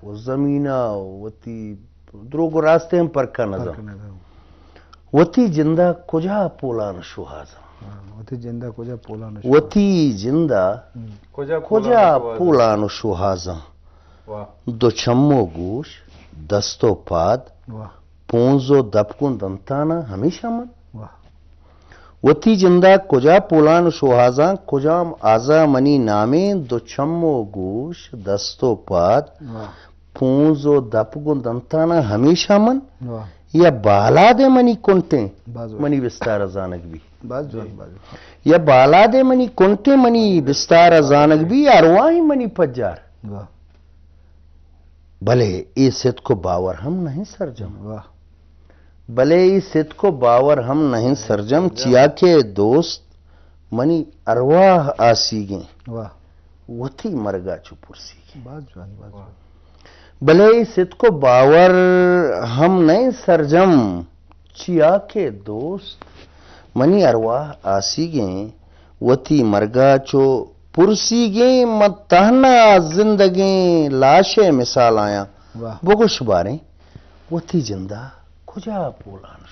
वो जमीना वती द्रोगो रास्ते हम परखा नजम वती जिंदा कुजा पोलान शुहाजा वती जिंदा कुजा पोलान वती जिंदा कुजा पोलान शुहाजा दो छम्मो गोश दस्तो पाद पूंजो दपकुन दंताना हमेशा मन वती जिंदा कुजा पोलान शुहाजा कुजाम आजा मनी नामे दो छम्मो गोश दस्तो पाद पूंजो दपकुन दंताना हमेशा मन या बालादे मनी कुंटे मनी विस्तार जानक भी या बालादे मनी कुंटे मनी विस्तार जानक भी अरवाही मनी पज्जार भले इस सिद्ध को बावर हम नहीं सरजम भले इस सिद्ध को बावर हम नहीं सरजम चिया के दोस्त मनी अरवाह आसीगे वथी मरगा चुपुरसी भले इस सिद्ध को बावर हम नहीं सरजम चिया के दोस्त मनी अरवाह आसीगे वथी मरगा चो पुरसीगे मतहना जिंदगी लाशे मिसाल आया वो कुछ बारे वथी जिंदा कुजा पोलान